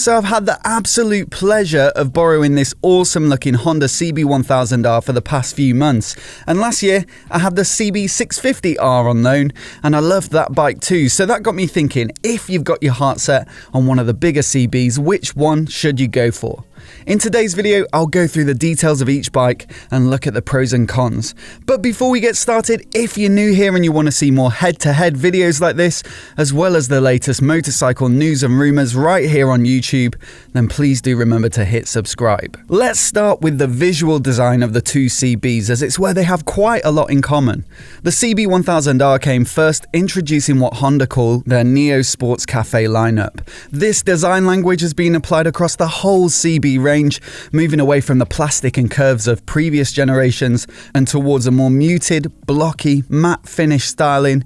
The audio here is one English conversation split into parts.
So I've had the absolute pleasure of borrowing this awesome looking Honda CB1000R for the past few months. And last year I had the CB650R on loan and I loved that bike too. So that got me thinking, if you've got your heart set on one of the bigger CBs, which one should you go for? In today's video, I'll go through the details of each bike and look at the pros and cons. But before we get started, if you're new here and you want to see more head-to-head videos like this, as well as the latest motorcycle news and rumours right here on YouTube, then please do remember to hit subscribe. Let's start with the visual design of the two CBs, as it's where they have quite a lot in common. The CB1000R came first, introducing what Honda call their Neo Sports Cafe lineup. This design language has been applied across the whole CB range, moving away from the plastic and curves of previous generations and towards a more muted, blocky, matte finish styling,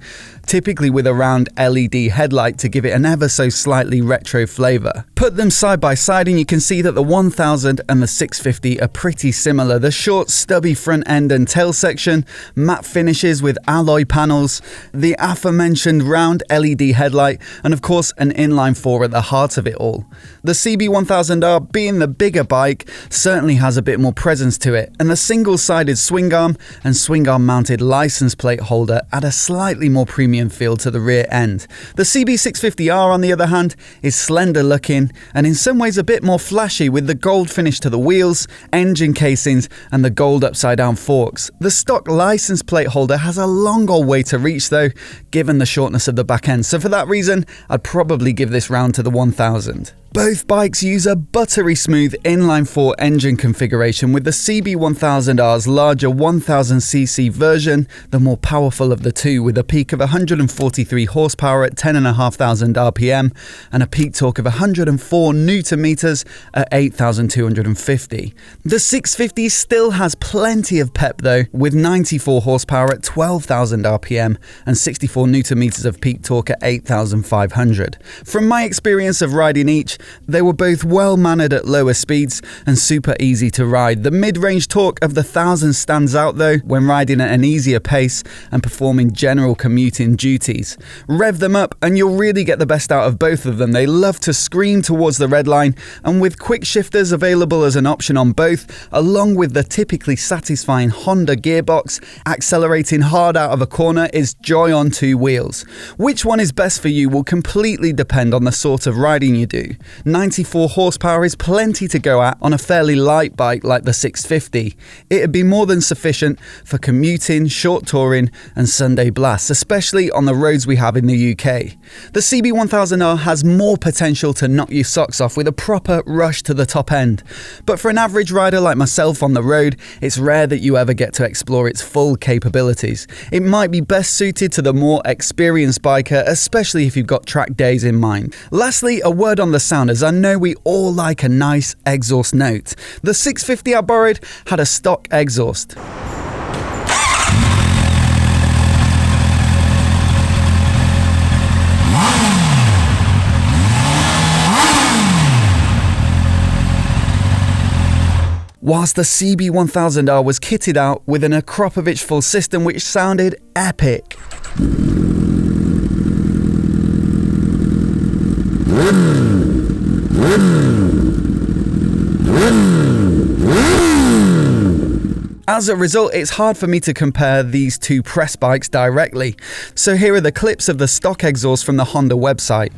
typically with a round LED headlight to give it an ever so slightly retro flavour. Put them side by side and you can see that the 1000 and the 650 are pretty similar. The short stubby front end and tail section, matte finishes with alloy panels, the aforementioned round LED headlight, and of course an inline 4 at the heart of it all. The CB1000R, being the bigger bike, certainly has a bit more presence to it, and the single-sided swing arm and swing arm mounted license plate holder add a slightly more premium feel to the rear end. The CB650R, on the other hand, is slender looking and in some ways a bit more flashy, with the gold finish to the wheels, engine casings and the gold upside down forks. The stock license plate holder has a long old way to reach though, given the shortness of the back end, so for that reason I'd probably give this round to the 1000. Both bikes use a buttery smooth inline 4 engine configuration, with the CB1000R's larger 1000cc version the more powerful of the two, with a peak of 143 horsepower at 10,500 RPM and a peak torque of 104 Nm at 8,250. The 650 still has plenty of pep though, with 94 horsepower at 12,000 RPM and 64 Nm of peak torque at 8,500. From my experience of riding each, they were both well-mannered at lower speeds and super easy to ride. The mid-range torque of the 1000 stands out though when riding at an easier pace and performing general commuting duties. Rev them up and you'll really get the best out of both of them. They love to scream towards the red line, and with quick shifters available as an option on both, along with the typically satisfying Honda gearbox, accelerating hard out of a corner is joy on two wheels. Which one is best for you will completely depend on the sort of riding you do. 94 horsepower is plenty to go at on a fairly light bike like the 650. It'd be more than sufficient for commuting, short touring and Sunday blasts, especially on the roads we have in the UK. The CB1000R has more potential to knock your socks off with a proper rush to the top end. But for an average rider like myself on the road, it's rare that you ever get to explore its full capabilities. It might be best suited to the more experienced biker, especially if you've got track days in mind. Lastly, a word on the sound, as I know we all like a nice exhaust note. The 650 I borrowed had a stock exhaust. Whilst the CB1000R was kitted out with an Akropovich full system which sounded epic. As a result, it's hard for me to compare these two press bikes directly. So here are the clips of the stock exhaust from the Honda website.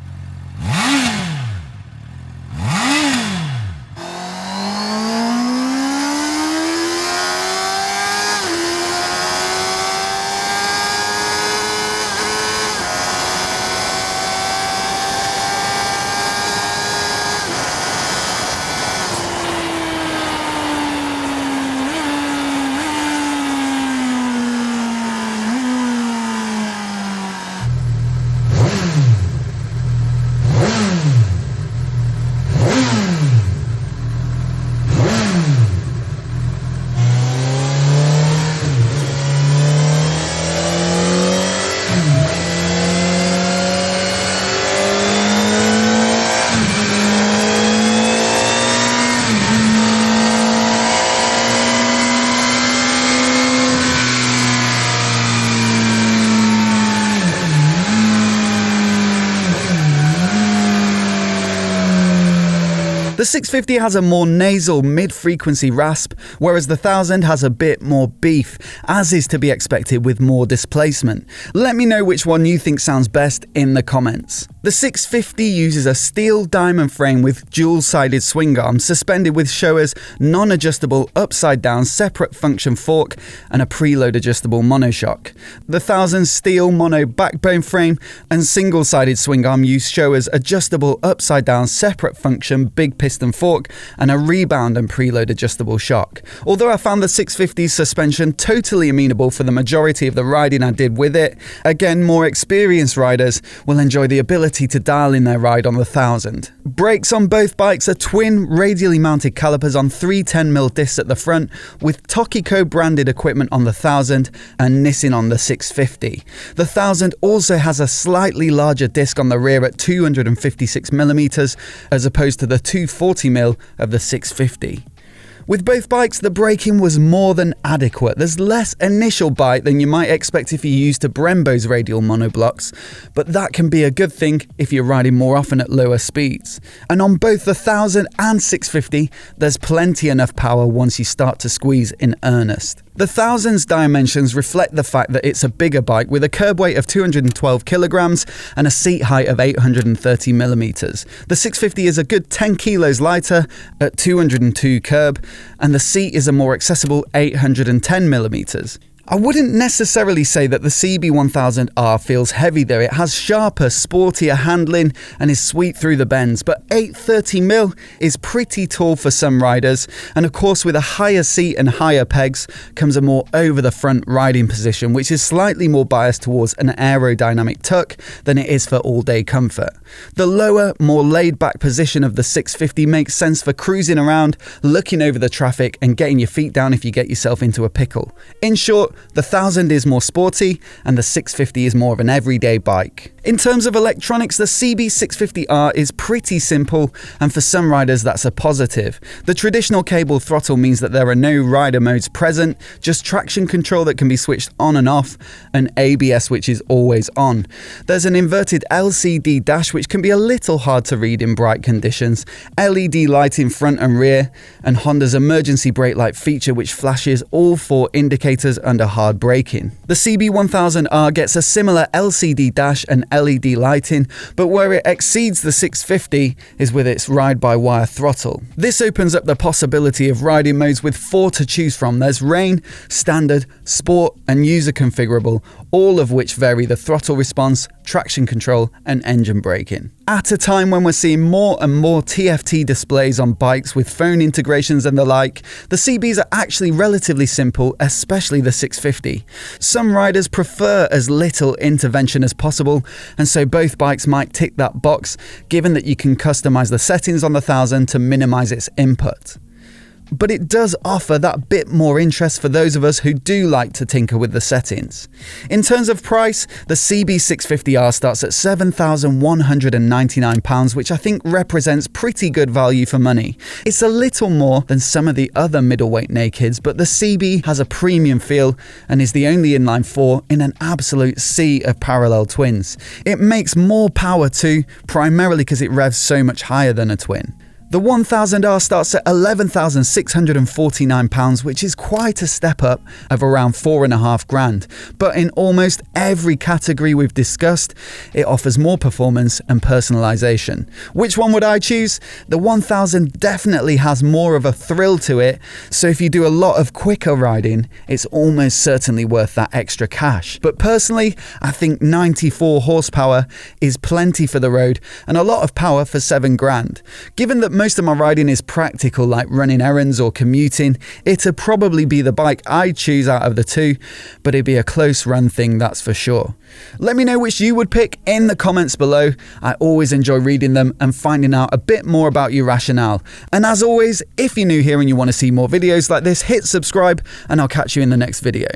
The 650 has a more nasal mid-frequency rasp, whereas the 1000 has a bit more beef, as is to be expected with more displacement. Let me know which one you think sounds best in the comments. The 650 uses a steel diamond frame with dual-sided swing arms suspended with Showa's non-adjustable upside-down separate function fork and a preload adjustable monoshock. The 1000's steel mono backbone frame and single-sided swing arm use Showa's adjustable upside-down separate function big piston fork and a rebound and preload adjustable shock. Although I found the 650's suspension totally amenable for the majority of the riding I did with it, again, more experienced riders will enjoy the ability to dial in their ride on the 1000. Brakes on both bikes are twin radially mounted calipers on 3 10mm discs at the front, with Tokico branded equipment on the 1000 and Nissin on the 650. The 1000 also has a slightly larger disc on the rear at 256mm as opposed to the 240mm of the 650. With both bikes, the braking was more than adequate. There's less initial bite than you might expect if you used to Brembo's radial monoblocks, but that can be a good thing if you're riding more often at lower speeds. And on both the 1000 and 650, there's plenty enough power once you start to squeeze in earnest. The 1000's dimensions reflect the fact that it's a bigger bike with a curb weight of 212 kilograms and a seat height of 830 millimeters. The 650 is a good 10 kilos lighter at 202 curb, and the seat is a more accessible 810 millimeters. I wouldn't necessarily say that the CB1000R feels heavy though. It has sharper, sportier handling and is sweet through the bends, but 830mm is pretty tall for some riders, and of course with a higher seat and higher pegs comes a more over-the-front riding position, which is slightly more biased towards an aerodynamic tuck than it is for all-day comfort. The lower, more laid-back position of the 650 makes sense for cruising around, looking over the traffic and getting your feet down if you get yourself into a pickle. In short, the 1000 is more sporty and the 650 is more of an everyday bike. In terms of electronics, the CB650R is pretty simple, and for some riders that's a positive. The traditional cable throttle means that there are no rider modes present, just traction control that can be switched on and off, and ABS which is always on. There's an inverted LCD dash which can be a little hard to read in bright conditions, LED lighting front and rear, and Honda's emergency brake light feature which flashes all 4 indicators under hard braking. The CB1000R gets a similar LCD dash and LED lighting, but where it exceeds the 650 is with its ride-by-wire throttle. This opens up the possibility of riding modes with 4 to choose from. There's rain, standard, sport and user configurable, all of which vary the throttle response, traction control and engine braking. At a time when we're seeing more and more TFT displays on bikes with phone integrations and the like, the CBs are actually relatively simple, especially the 650. Some riders prefer as little intervention as possible, and so both bikes might tick that box, given that you can customize the settings on the 1000 to minimize its input. But it does offer that bit more interest for those of us who do like to tinker with the settings. In terms of price, the CB650R starts at £7,199, which I think represents pretty good value for money. It's a little more than some of the other middleweight nakeds, but the CB has a premium feel and is the only inline 4 in an absolute sea of parallel twins. It makes more power too, primarily because it revs so much higher than a twin. The 1000R starts at £11,649, which is quite a step up of around £4,500. But in almost every category we've discussed, it offers more performance and personalization. Which one would I choose? The 1000 definitely has more of a thrill to it, so if you do a lot of quicker riding, it's almost certainly worth that extra cash. But personally, I think 94 horsepower is plenty for the road and a lot of power for £7,000. Given that most of my riding is practical, like running errands or commuting, it'd probably be the bike I'd choose out of the two, but it'd be a close run thing, that's for sure. Let me know which you would pick in the comments below. I always enjoy reading them and finding out a bit more about your rationale. And as always, if you're new here and you want to see more videos like this, hit subscribe and I'll catch you in the next video.